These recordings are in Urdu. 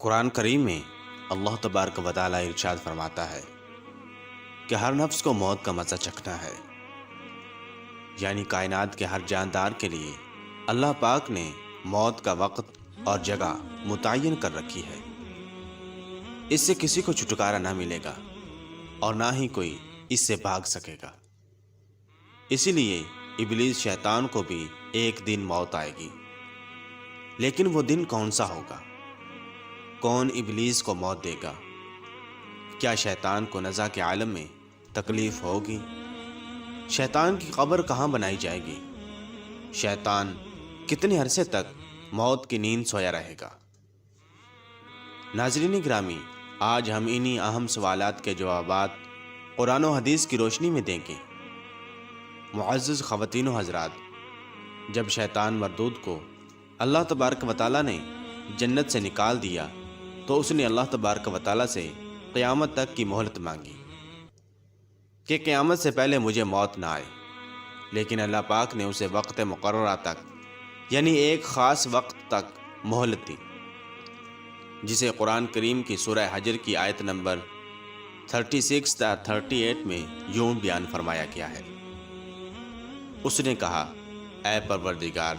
قرآن کریم میں اللہ تبارک و تعالیٰ ارشاد فرماتا ہے کہ ہر نفس کو موت کا مزہ چکھنا ہے، یعنی کائنات کے ہر جاندار کے لیے اللہ پاک نے موت کا وقت اور جگہ متعین کر رکھی ہے۔ اس سے کسی کو چھٹکارا نہ ملے گا اور نہ ہی کوئی اس سے بھاگ سکے گا۔ اسی لیے ابلیس شیطان کو بھی ایک دن موت آئے گی، لیکن وہ دن کون سا ہوگا؟ کون ابلیس کو موت دے گا؟ کیا شیطان کو نزع کے عالم میں تکلیف ہوگی؟ شیطان کی قبر کہاں بنائی جائے گی؟ شیطان کتنے عرصے تک موت کی نیند سویا رہے گا؟ ناظرین گرامی، آج ہم انہی اہم سوالات کے جوابات قرآن و حدیث کی روشنی میں دیں گے۔ معزز خواتین و حضرات، جب شیطان مردود کو اللہ تبارک و تعالیٰ نے جنت سے نکال دیا تو اس نے اللہ تبارک و تعالیٰ سے قیامت تک کی مہلت مانگی کہ قیامت سے پہلے مجھے موت نہ آئے، لیکن اللہ پاک نے اسے وقت مقررہ تک، یعنی ایک خاص وقت تک مہلت دی، جسے قرآن کریم کی سورہ حجر کی آیت نمبر 36 تا 38 میں یوں بیان فرمایا گیا ہے۔ اس نے کہا، اے پروردگار،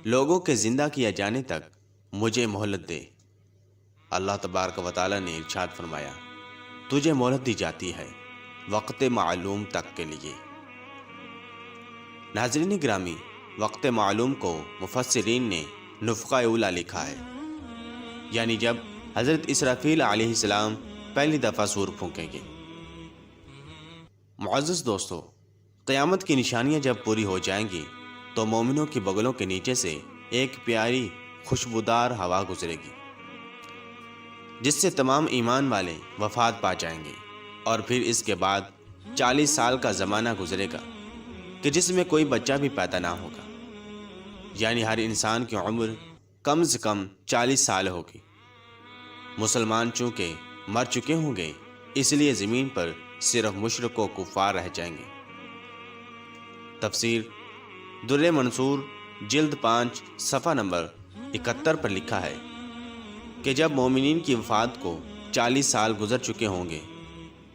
لوگوں کے زندہ کیا جانے تک مجھے مہلت دے۔ اللہ تبارک و تعالیٰ نے ارشاد فرمایا، تجھے مہلت دی جاتی ہے وقت معلوم تک کے لیے۔ ناظرین گرامی، وقت معلوم کو مفسرین نے نفخہ اولیٰ لکھا ہے، یعنی جب حضرت اسرافیل علیہ السلام پہلی دفعہ سور پھونکیں گے۔ معزز دوستو، قیامت کی نشانیاں جب پوری ہو جائیں گی تو مومنوں کی بغلوں کے نیچے سے ایک پیاری خوشبودار ہوا گزرے گی، جس سے تمام ایمان والے وفات پا جائیں گے، اور پھر اس کے بعد 40 سال کا زمانہ گزرے گا کہ جس میں کوئی بچہ بھی پیدا نہ ہوگا، یعنی ہر انسان کی عمر کم سے کم 40 سال ہوگی۔ مسلمان چونکہ مر چکے ہوں گے، اس لیے زمین پر صرف مشرک و کفار رہ جائیں گے۔ تفسیر در منصور جلد 5 صفحہ نمبر 71 پر لکھا ہے کہ جب مومنین کی وفات کو 40 سال گزر چکے ہوں گے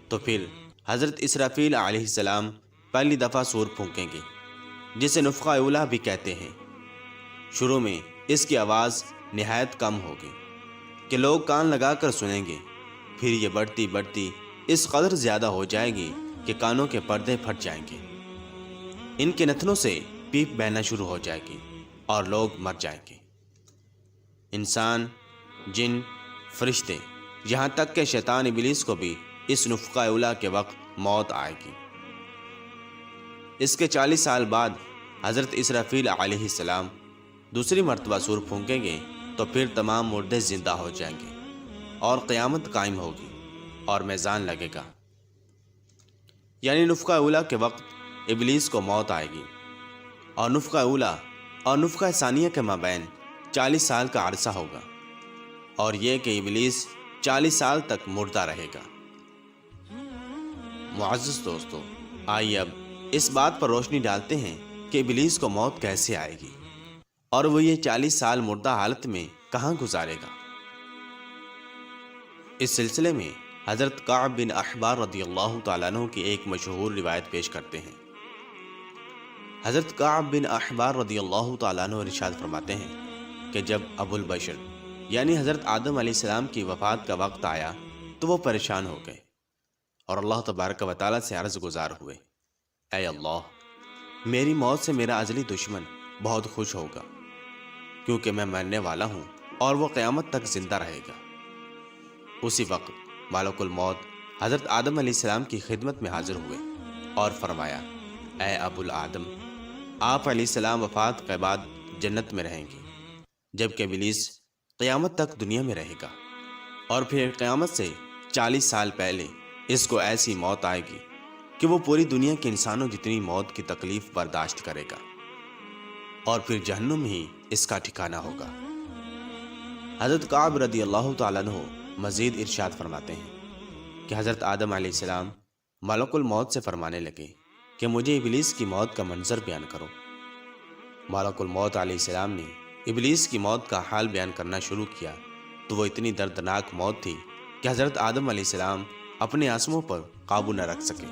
تو پھر حضرت اسرافیل علیہ السلام پہلی دفعہ سور پھونکیں گے، جسے نفخہ اولیٰ بھی کہتے ہیں۔ شروع میں اس کی آواز نہایت کم ہوگی کہ لوگ کان لگا کر سنیں گے، پھر یہ بڑھتی بڑھتی اس قدر زیادہ ہو جائے گی کہ کانوں کے پردے پھٹ جائیں گے، ان کے نتنوں سے پیپ بہنا شروع ہو جائے گی اور لوگ مر جائیں گے۔ انسان، جن، فرشتے، یہاں تک کہ شیطان ابلیس کو بھی اس نفخہ اولیٰ کے وقت موت آئے گی۔ اس کے 40 سال بعد حضرت اسرافیل علیہ السلام دوسری مرتبہ سور پھونکیں گے تو پھر تمام مردے زندہ ہو جائیں گے اور قیامت قائم ہوگی اور میزان لگے گا، یعنی نفخہ اولیٰ کے وقت ابلیس کو موت آئے گی، اور نفخہ اولیٰ اور نفخہ ثانیہ کے مابین 40 سال کا عرصہ ہوگا، اور یہ کہ ابلیس 40 سال تک مردہ رہے گا۔ معزز دوستو، آئیے اب اس بات پر روشنی ڈالتے ہیں کہ ابلیس کو موت کیسے آئے گی اور وہ یہ 40 سال مردہ حالت میں کہاں گزارے گا۔ اس سلسلے میں حضرت کعب بن احبار رضی اللہ تعالیٰ عنہ کی ایک مشہور روایت پیش کرتے ہیں۔ حضرت کعب بن احبار رضی اللہ تعالیٰ عنہ ارشاد فرماتے ہیں کہ جب ابو البشر یعنی حضرت آدم علیہ السلام کی وفات کا وقت آیا تو وہ پریشان ہو گئے اور اللہ تبارک و تعالیٰ سے عرض گزار ہوئے، اے اللہ، میری موت سے میرا ازلی دشمن بہت خوش ہوگا، کیونکہ میں مرنے والا ہوں اور وہ قیامت تک زندہ رہے گا۔ اسی وقت ملک الموت حضرت آدم علیہ السلام کی خدمت میں حاضر ہوئے اور فرمایا، اے ابو الآدم، آپ علیہ السلام وفات کے بعد جنت میں رہیں گے، جبکہ ابلیس قیامت تک دنیا میں رہے گا، اور پھر قیامت سے 40 سال پہلے اس کو ایسی موت آئے گی کہ وہ پوری دنیا کے انسانوں جتنی موت کی تکلیف برداشت کرے گا، اور پھر جہنم ہی اس کا ٹھکانہ ہوگا۔ حضرت کعب رضی اللہ تعالیٰ عنہ مزید ارشاد فرماتے ہیں کہ حضرت آدم علیہ السلام ملک الموت سے فرمانے لگے کہ مجھے ابلیس کی موت کا منظر بیان کرو۔ ملک الموت علیہ السلام نے ابلیس کی موت کا حال بیان کرنا شروع کیا تو وہ اتنی دردناک موت تھی کہ حضرت آدم علیہ السلام اپنے آسموں پر قابو نہ رکھ سکے۔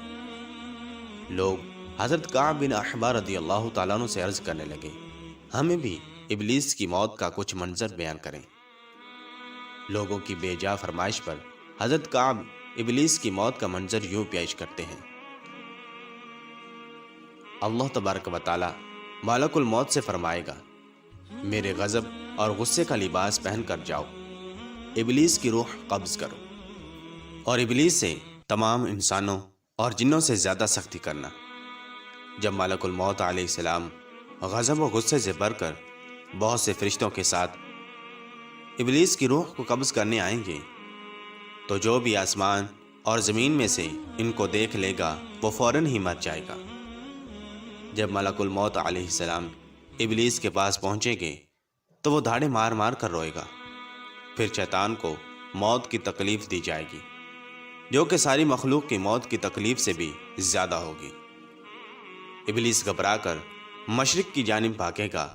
لوگ حضرت کعب بن احبار رضی اللہ تعالیٰ عنہ سے عرض کرنے لگے، ہمیں بھی ابلیس کی موت کا کچھ منظر بیان کریں۔ لوگوں کی بے جا فرمائش پر حضرت کعب ابلیس کی موت کا منظر یوں پیش کرتے ہیں۔ اللہ تبارک و تعالیٰ ملک الموت سے فرمائے گا، میرے غضب اور غصے کا لباس پہن کر جاؤ، ابلیس کی روح قبض کرو، اور ابلیس سے تمام انسانوں اور جنوں سے زیادہ سختی کرنا۔ جب ملک الموت علیہ السلام غضب و غصے سے بھر کر بہت سے فرشتوں کے ساتھ ابلیس کی روح کو قبض کرنے آئیں گے تو جو بھی آسمان اور زمین میں سے ان کو دیکھ لے گا وہ فوراً ہی مر جائے گا۔ جب ملک الموت علیہ السلام ابلیس کے پاس پہنچیں گے تو وہ دھاڑے مار مار کر روئے گا۔ پھر شیطان کو موت کی تکلیف دی جائے گی، جو کہ ساری مخلوق کی موت کی تکلیف سے بھی زیادہ ہوگی۔ ابلیس گھبرا کر مشرق کی جانب بھاگے گا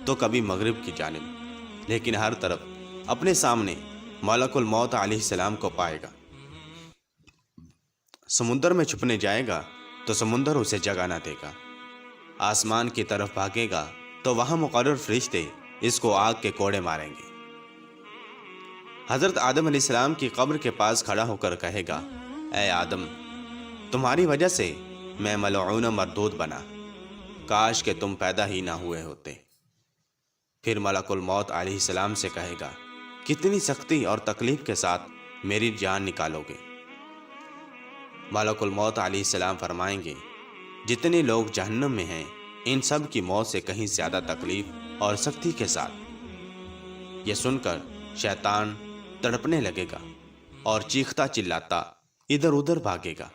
تو کبھی مغرب کی جانب، لیکن ہر طرف اپنے سامنے ملک الموت علیہ السلام کو پائے گا۔ سمندر میں چھپنے جائے گا تو سمندر اسے جگہ نہ دے گا، آسمان کی طرف بھاگے گا تو وہاں مقرر فرشتے اس کو آگ کے کوڑے ماریں گے۔ حضرت آدم علیہ السلام کی قبر کے پاس کھڑا ہو کر کہے گا، اے آدم، تمہاری وجہ سے میں ملعون و مردود بنا، کاش کہ تم پیدا ہی نہ ہوئے ہوتے۔ پھر ملک الموت علیہ السلام سے کہے گا، کتنی سختی اور تکلیف کے ساتھ میری جان نکالو گے؟ ملک الموت علیہ السلام فرمائیں گے، جتنے لوگ جہنم میں ہیں ان سب کی موت سے کہیں زیادہ تکلیف اور سختی کے ساتھ۔ یہ سن کر شیطان تڑپنے لگے گا اور چیختا چلاتا ادھر ادھر بھاگے گا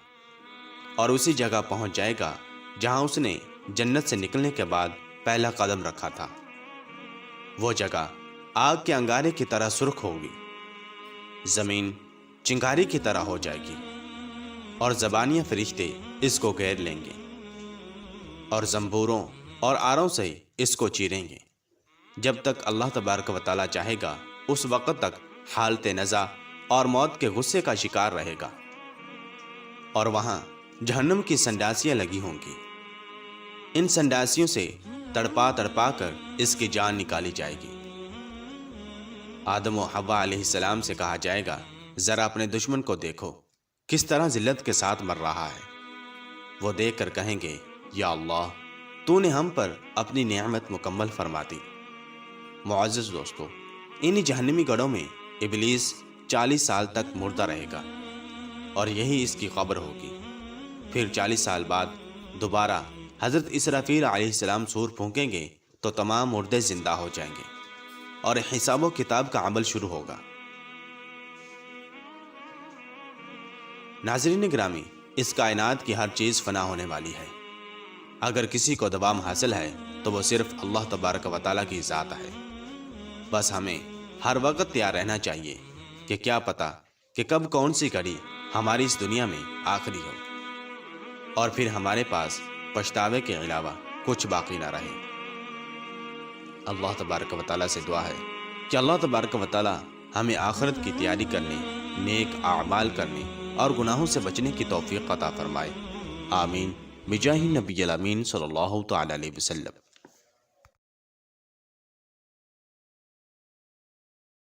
اور اسی جگہ پہنچ جائے گا جہاں اس نے جنت سے نکلنے کے بعد پہلا قدم رکھا تھا۔ وہ جگہ آگ کے انگارے کی طرح سرخ ہوگی، زمین چنگاری کی طرح ہو جائے گی اور زبانیہ فرشتے اس کو گھیر لیں گے اور زنبوروں اور آروں سے اس کو چیریں گے۔ جب تک اللہ تبارک و تعالیٰ چاہے گا اس وقت تک حالت نزع اور موت کے غصے کا شکار رہے گا، اور وہاں جہنم کی سنڈاسیاں لگی ہوں گی۔ ان سنڈاسیوں سے تڑپا تڑپا کر اس کی جان نکالی جائے گی۔ آدم و حوا علیہ السلام سے کہا جائے گا، ذرا اپنے دشمن کو دیکھو کس طرح ذلت کے ساتھ مر رہا ہے۔ وہ دیکھ کر کہیں گے، یا اللہ، تو نے ہم پر اپنی نعمت مکمل فرما دی۔ معزز دوستو، انہی جہنمی گڑھوں میں ابلیس 40 سال تک مردہ رہے گا اور یہی اس کی قبر ہوگی۔ پھر 40 سال بعد دوبارہ حضرت اسرافیل علیہ السلام سور پھونکیں گے تو تمام مردے زندہ ہو جائیں گے اور حساب و کتاب کا عمل شروع ہوگا۔ ناظرین گرامی، اس کائنات کی ہر چیز فنا ہونے والی ہے۔ اگر کسی کو دوام حاصل ہے تو وہ صرف اللہ تبارک و تعالیٰ کی ذات ہے۔ بس ہمیں ہر وقت تیار رہنا چاہیے کہ کیا پتہ کہ کب کون سی گھڑی ہماری اس دنیا میں آخری ہو، اور پھر ہمارے پاس پچھتاوے کے علاوہ کچھ باقی نہ رہے۔ اللہ تبارک و تعالیٰ سے دعا ہے کہ اللہ تبارک و تعالیٰ ہمیں آخرت کی تیاری کرنے، نیک اعمال کرنے اور گناہوں سے بچنے کی توفیق عطا فرمائے۔ آمین بجاہ نبی الامین صلی اللہ تعالی علیہ وسلم۔